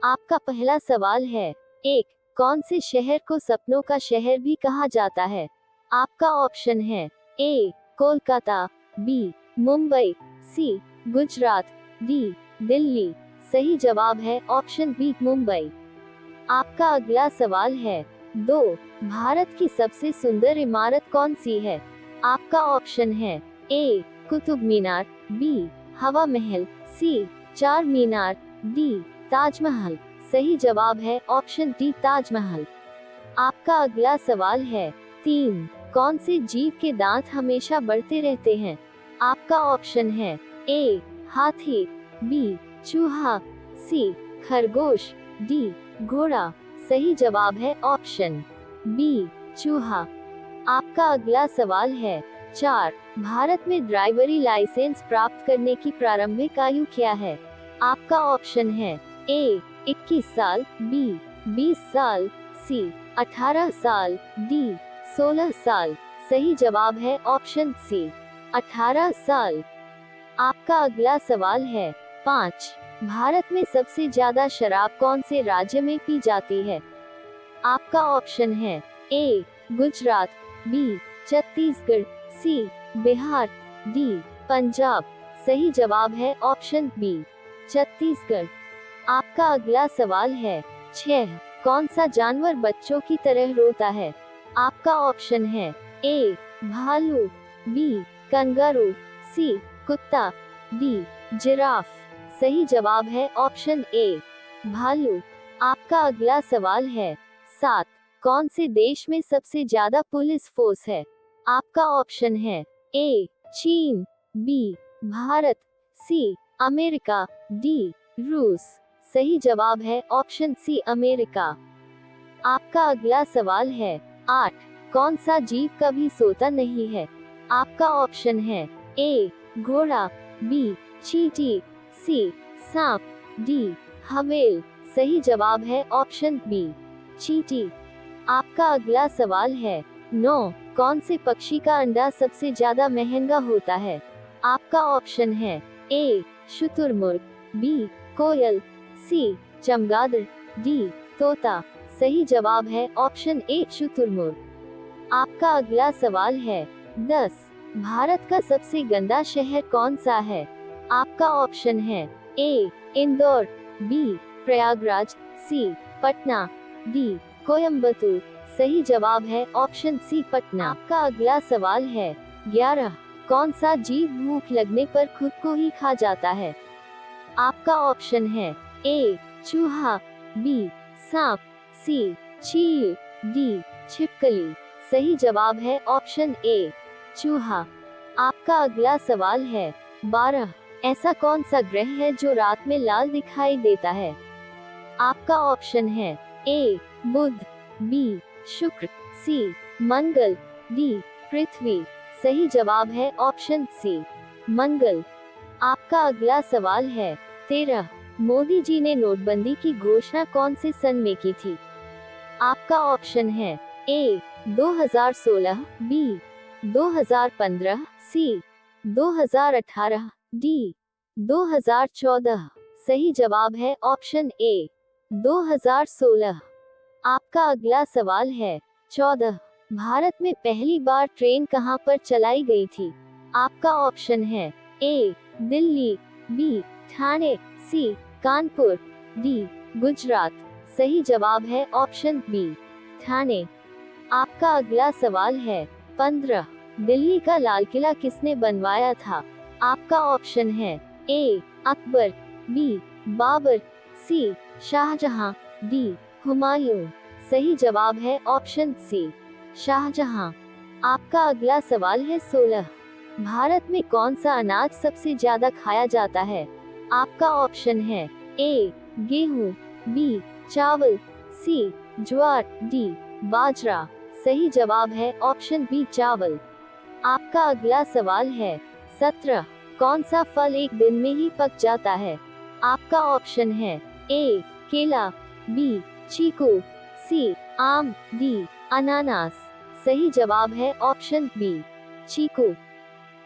आपका पहला सवाल है। एक, कौन से शहर को सपनों का शहर भी कहा जाता है? आपका ऑप्शन है ए कोलकाता, बी मुंबई, सी गुजरात, डी दिल्ली। सही जवाब है ऑप्शन बी मुंबई। आपका अगला सवाल है। 2, भारत की सबसे सुंदर इमारत कौन सी है? आपका ऑप्शन है ए कुतुब मीनार, बी हवा महल, सी चार मीनार, डी ताजमहल। सही जवाब है ऑप्शन डी ताजमहल। आपका अगला सवाल है। 3, कौन से जीव के दांत हमेशा बढ़ते रहते हैं? आपका ऑप्शन है ए हाथी, बी चूहा, सी खरगोश, डी घोड़ा। सही जवाब है ऑप्शन बी चूहा। आपका अगला सवाल है। 4, भारत में ड्राइवरी लाइसेंस प्राप्त करने की प्रारंभिक आयु क्या है? आपका ऑप्शन है ए 21 साल, बी 20 साल, सी 18 साल, डी 16 साल। सही जवाब है ऑप्शन सी 18 साल। आपका अगला सवाल है। 5, भारत में सबसे ज्यादा शराब कौन से राज्य में पी जाती है? आपका ऑप्शन है ए गुजरात, बी छत्तीसगढ़, सी बिहार, डी पंजाब। सही जवाब है ऑप्शन बी छत्तीसगढ़। आपका अगला सवाल है। 6, कौन सा जानवर बच्चों की तरह रोता है? आपका ऑप्शन है ए भालू, बी कंगारू, सी कुत्ता, डी जिराफ। सही जवाब है ऑप्शन ए भालू। आपका अगला सवाल है। 7, कौन से देश में सबसे ज्यादा पुलिस फोर्स है? आपका ऑप्शन है ए चीन, B Bharat, C America, D रूस। सही जवाब है ऑप्शन सी अमेरिका। आपका अगला सवाल है। 8, कौन सा जीव कभी सोता नहीं है? आपका ऑप्शन है ए घोड़ा, बी चींटी, सी सांप, डी हवेल। सही जवाब है ऑप्शन बी चींटी। आपका अगला सवाल है। 9, कौन से पक्षी का अंडा सबसे ज्यादा महंगा होता है? आपका ऑप्शन है ए शुतुरमुर्ग, बी कोयल, सी चमगादड़, डी तोता। सही जवाब है ऑप्शन ए शुतुरमुर्ग। आपका अगला सवाल है। 10, भारत का सबसे गंदा शहर कौन सा है? आपका ऑप्शन है ए इंदौर, बी प्रयागराज, सी पटना, डी कोयम्बतूर। सही जवाब है ऑप्शन सी पटना। आपका अगला सवाल है। 11, कौन सा जीव भूख लगने पर खुद को ही खा जाता है? आपका ऑप्शन है ए चूहा, बी सांप, सी चील, डी छिपकली। सही जवाब है ऑप्शन ए चूहा। आपका अगला सवाल है। 12, ऐसा कौन सा ग्रह है जो रात में लाल दिखाई देता है? आपका ऑप्शन है ए बुध, बी शुक्र, सी मंगल, डी पृथ्वी। सही जवाब है ऑप्शन सी मंगल। आपका अगला सवाल है। 13, मोदी जी ने नोटबंदी की घोषणा कौन से सन में की थी? आपका ऑप्शन है ए 2016, बी 2015, सी 2018, डी 2014। सही जवाब है ऑप्शन ए 2016। आपका अगला सवाल है। 14, भारत में पहली बार ट्रेन कहां पर चलाई गई थी? आपका ऑप्शन है ए दिल्ली, बी ठाणे, सी कानपुर, डी गुजरात। सही जवाब है ऑप्शन बी ठाणे। आपका अगला सवाल है। 15, दिल्ली का लाल किला किसने बनवाया था? आपका ऑप्शन है ए अकबर, बी बाबर, सी शाहजहां, डी हुमायूं। सही जवाब है ऑप्शन सी शाहजहां। आपका अगला सवाल है। 16, भारत में कौन सा अनाज सबसे ज्यादा खाया जाता है? आपका ऑप्शन है ए गेहूं, बी चावल, सी ज्वार, डी बाजरा। सही जवाब है ऑप्शन बी चावल। आपका अगला सवाल है। 17, कौन सा फल एक दिन में ही पक जाता है? आपका ऑप्शन है ए केला, बी चीकू, सी आम, डी अनानास। सही जवाब है ऑप्शन बी चीकू।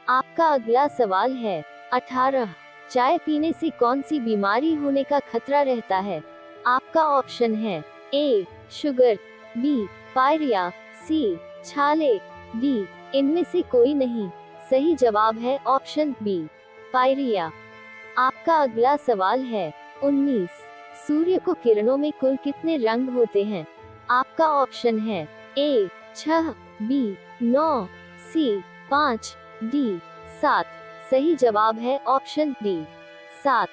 आपका अगला सवाल है। 18, चाय पीने से कौन सी बीमारी होने का खतरा रहता है? आपका ऑप्शन है ए शुगर, बी पायरिया, सी छाले, डी इनमें से कोई नहीं। सही जवाब है ऑप्शन बी पायरिया। आपका अगला सवाल है 19। सूर्य को किरणों में कुल कितने रंग होते हैं? आपका ऑप्शन है ए 6, बी 9, सी 5, डी 7। सही जवाब है ऑप्शन डी 7।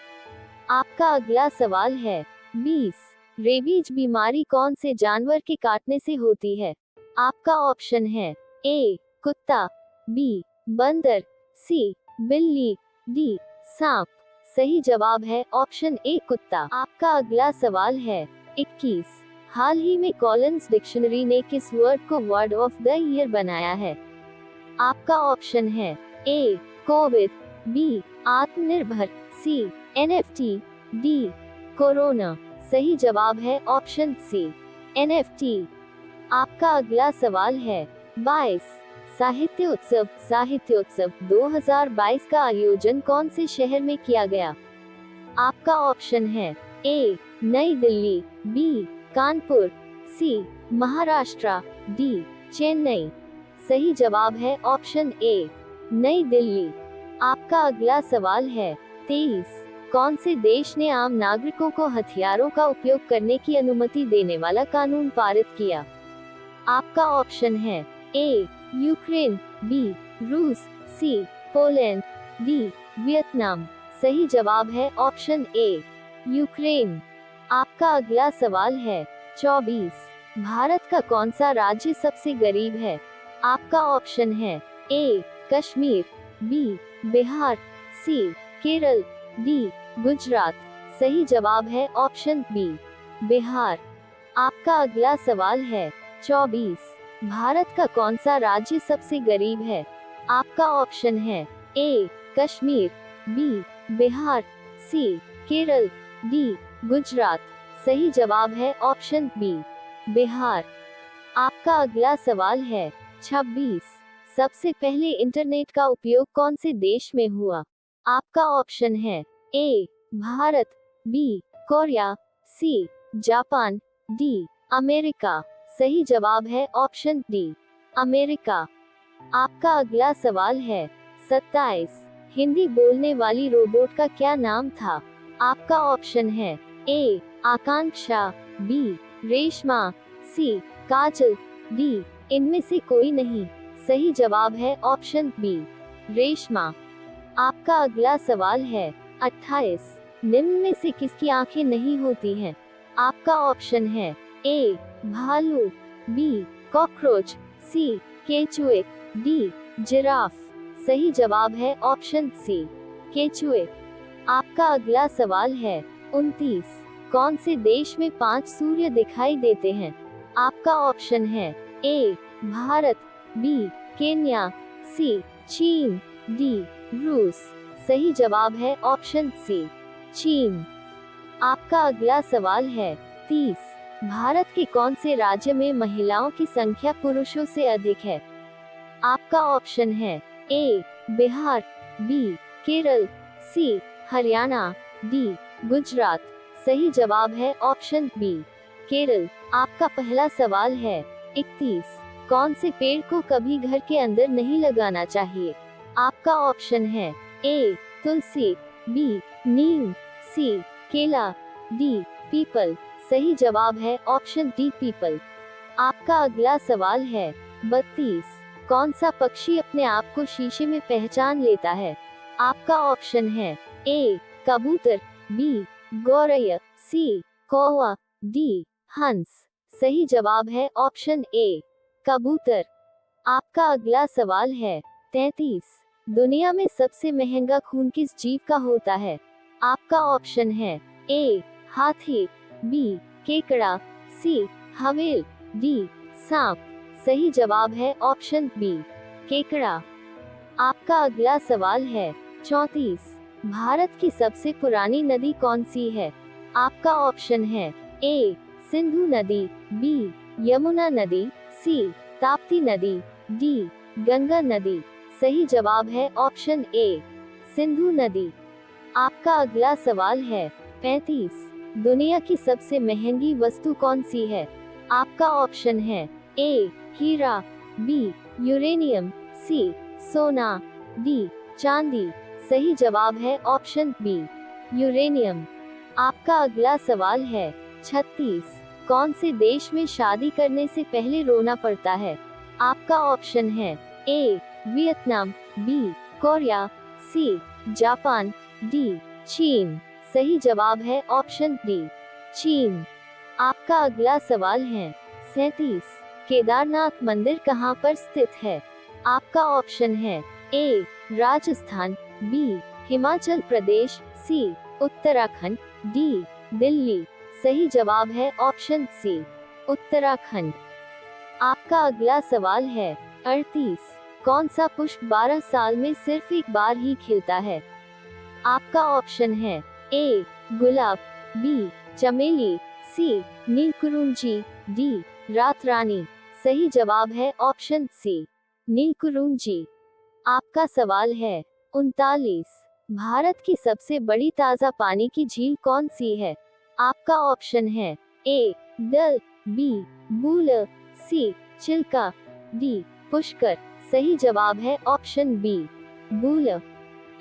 आपका अगला सवाल है 20। रेबीज बीमारी कौन से जानवर के काटने से होती है? आपका ऑप्शन है ए कुत्ता, बी बंदर, सी बिल्ली, डी सांप। सही जवाब है ऑप्शन ए कुत्ता। आपका अगला सवाल है 21। हाल ही में कॉलिंस डिक्शनरी ने किस वर्ड को वर्ड ऑफ द ईयर बनाया है? आपका ऑप्शन है ए कोविड, बी आत्मनिर्भर, सी एनएफटी, डी कोरोना। सही जवाब है ऑप्शन सी एनएफटी। आपका अगला सवाल है 22। साहित्योत्सव 2022 का आयोजन कौन से शहर में किया गया? आपका ऑप्शन है ए नई दिल्ली, बी कानपुर, सी महाराष्ट्र, डी चेन्नई। सही जवाब है ऑप्शन ए नई दिल्ली। आपका अगला सवाल है 23। कौन से देश ने आम नागरिकों को हथियारों का उपयोग करने की अनुमति देने वाला कानून पारित किया? आपका ऑप्शन है ए यूक्रेन, बी रूस, सी पोलैंड, डी वियतनाम। सही जवाब है ऑप्शन ए यूक्रेन। आपका अगला सवाल है 24। भारत का कौन सा राज्य सबसे गरीब है? आपका ऑप्शन है ए कश्मीर, बी बिहार, सी केरल, डी गुजरात। सही जवाब है ऑप्शन बी बिहार। आपका अगला सवाल है 24। भारत का कौन सा राज्य सबसे गरीब है? आपका ऑप्शन है ए कश्मीर, बी बिहार, सी केरल, डी गुजरात। सही जवाब है ऑप्शन बी बिहार। आपका अगला सवाल है 26। सबसे पहले इंटरनेट का उपयोग कौन से देश में हुआ? आपका ऑप्शन है A Bharat, B Korea, C Japan, D America. सही जवाब है ऑप्शन डी अमेरिका। आपका अगला सवाल है 27। हिंदी बोलने वाली रोबोट का क्या नाम था? आपका ऑप्शन है ए आकांक्षा, बी रेशमा, सी काजल, डी इनमें से कोई नहीं। सही जवाब है ऑप्शन बी रेशमा। आपका अगला सवाल है 28। निम्न में से किसकी आंखें नहीं होती हैं? आपका ऑप्शन है ए भालू, बी कॉकरोच, सी केचुए, डी जिराफ। सही जवाब है ऑप्शन सी केचुए। आपका अगला सवाल है 29। कौन से देश में 5 सूर्य दिखाई देते हैं? आपका ऑप्शन है ए भारत, बी केन्या, सी चीन, डी रूस। सही जवाब है ऑप्शन सी चीन। आपका अगला सवाल है 30। भारत के कौन से राज्य में महिलाओं की संख्या पुरुषों से अधिक है? आपका ऑप्शन है ए बिहार, बी केरल, सी हरियाणा, डी गुजरात। सही जवाब है ऑप्शन बी केरल। आपका पहला सवाल है 31। कौन से पेड़ को कभी घर के अंदर नहीं लगाना चाहिए? आपका ऑप्शन है ए तुलसी, बी नीम, सी केला, डी पीपल। सही जवाब है ऑप्शन डी पीपल। आपका अगला सवाल है 32। कौन सा पक्षी अपने आप को शीशे में पहचान लेता है? आपका ऑप्शन है ए कबूतर, बी गौरैया, सी कौवा, डी हंस। सही जवाब है ऑप्शन ए कबूतर। आपका अगला सवाल है 33। दुनिया में सबसे महंगा खून किस जीव का होता है? आपका ऑप्शन है ए हाथी, बी केकड़ा, सी हवेल, डी सांप। सही जवाब है ऑप्शन बी केकड़ा। आपका अगला सवाल है 34। भारत की सबसे पुरानी नदी कौन सी है? आपका ऑप्शन है ए सिंधु नदी, बी यमुना नदी, सी ताप्ती नदी, डी गंगा नदी। सही जवाब है ऑप्शन ए सिंधु नदी। आपका अगला सवाल है 35। दुनिया की सबसे महंगी वस्तु कौन सी है? आपका ऑप्शन है ए हीरा, बी यूरेनियम, सी सोना, डी चांदी। सही जवाब है ऑप्शन बी यूरेनियम। आपका अगला सवाल है 36। कौन से देश में शादी करने से पहले रोना पड़ता है? आपका ऑप्शन है A Vietnam, B Korea, C Japan, D चीन। सही जवाब है ऑप्शन डी चीन। आपका अगला सवाल है 37। केदारनाथ मंदिर कहाँ पर स्थित है? आपका ऑप्शन है ए राजस्थान, बी हिमाचल प्रदेश, सी उत्तराखंड, डी दिल्ली। सही जवाब है ऑप्शन सी उत्तराखंड। आपका अगला सवाल है 38। कौन सा पुष्प 12 साल में सिर्फ एक बार ही खिलता है? आपका ऑप्शन है ए गुलाब, बी चमेली, सी नीलकुरुंजी, डी रात रानी। सही जवाब है ऑप्शन सी नीलकुरुंजी। आपका सवाल है 39। भारत की सबसे बड़ी ताजा पानी की झील कौन सी है? आपका ऑप्शन है ए डल, बी बूल, सी चिल्का, डी पुष्कर। सही जवाब है ऑप्शन बी बूल।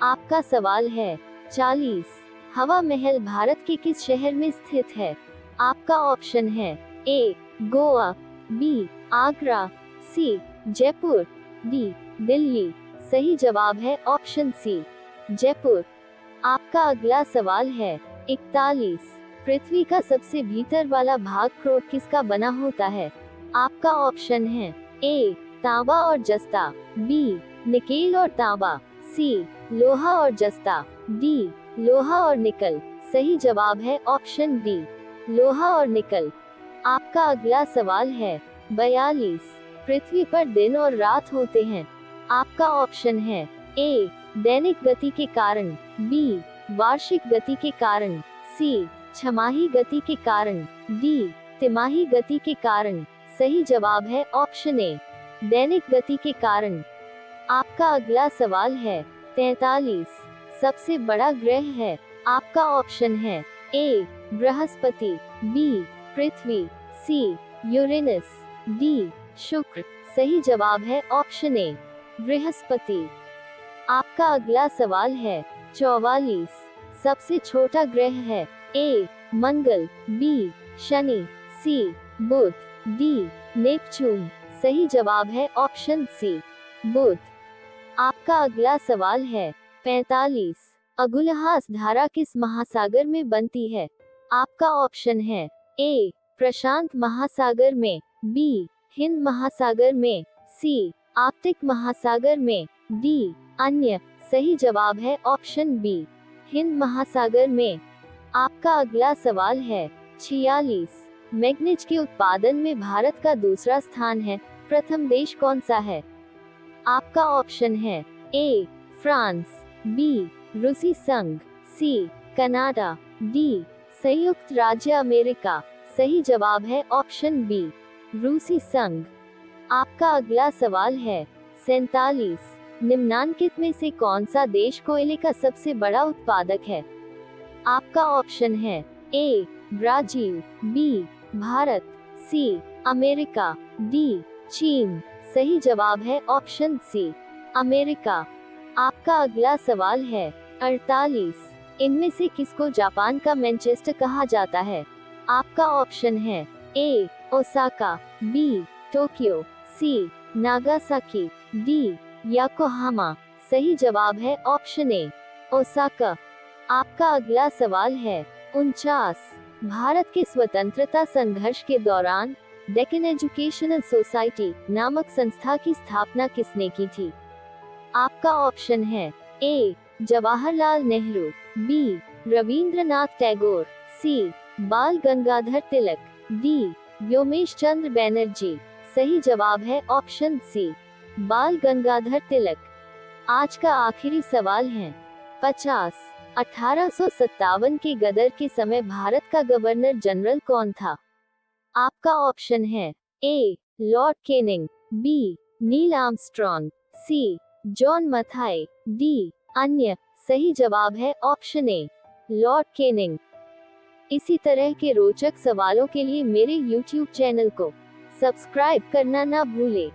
आपका सवाल है 40। हवा महल भारत के किस शहर में स्थित है? आपका ऑप्शन है ए गोवा, बी आगरा, सी जयपुर, डी दिल्ली। सही जवाब है ऑप्शन सी जयपुर। आपका अगला सवाल है 41। पृथ्वी का सबसे भीतर वाला भाग क्रोट किसका बना होता है? आपका ऑप्शन है ए तांबा और जस्ता, बी निकेल और तांबा, सी लोहा और जस्ता, डी लोहा और निकल। सही जवाब है ऑप्शन डी लोहा और निकल। आपका अगला सवाल है 42। पृथ्वी पर दिन और रात होते हैं। आपका ऑप्शन है ए दैनिक गति के कारण, बी वार्षिक गति के कारण, सी छमाही गति के कारण, डी तिमाही गति के कारण। सही जवाब है ऑप्शन ए दैनिक गति के कारण। आपका अगला सवाल है 43। सबसे बड़ा ग्रह है। आपका ऑप्शन है ए बृहस्पति, बी पृथ्वी, सी यूरेनस, डी शुक्र। सही जवाब है ऑप्शन ए बृहस्पति। आपका अगला सवाल है 44। सबसे छोटा ग्रह है। ए मंगल, बी शनि, सी बुध, डी नेपच्यून। सही जवाब है ऑप्शन सी बुध। आपका अगला सवाल है 45। अगुलहास धारा किस महासागर में बनती है? आपका ऑप्शन है ए प्रशांत महासागर में, बी हिंद महासागर में, सी आर्कटिक महासागर में, डी अन्य। सही जवाब है ऑप्शन बी हिंद महासागर में। आपका अगला सवाल है 46। मैग्नीज के उत्पादन में भारत का दूसरा स्थान है। प्रथम देश कौन सा है? आपका ऑप्शन है ए फ्रांस, बी रूसी संघ, सी कनाडा, डी संयुक्त राज्य अमेरिका। सही जवाब है ऑप्शन बी रूसी संघ। आपका अगला सवाल है 47। निम्नांकित में से कौन सा देश कोयले का सबसे बड़ा उत्पादक है? आपका ऑप्शन है A Brazil, B Bharat, C America, D चीन। सही जवाब है ऑप्शन सी अमेरिका। आपका अगला सवाल है 48। इनमें से किसको जापान का मैनचेस्टर कहा जाता है? आपका ऑप्शन है ए ओसाका, बी टोक्यो, सी नागासाकी, डी याकोहामा। सही जवाब है ऑप्शन ए ओसाका। आपका अगला सवाल है 49। भारत के स्वतंत्रता संघर्ष के दौरान डेक्कन एजुकेशनल सोसाइटी नामक संस्था की स्थापना किसने की थी? आपका ऑप्शन है ए जवाहरलाल नेहरू, बी रविंद्रनाथ टैगोर, सी बाल गंगाधर तिलक, डी व्योमेश चंद्र बैनर्जी। सही जवाब है ऑप्शन सी बाल गंगाधर तिलक। आज का आखिरी सवाल है 50। 1857 के गदर के समय भारत का गवर्नर जनरल कौन था? आपका ऑप्शन है A lord Canning, B Neil Armstrong, C John Mathai, D अन्य। सही जवाब है ऑप्शन ए लॉर्ड केनिंग। इसी तरह के रोचक सवालों के लिए मेरे YouTube चैनल को सब्सक्राइब करना ना भूलें।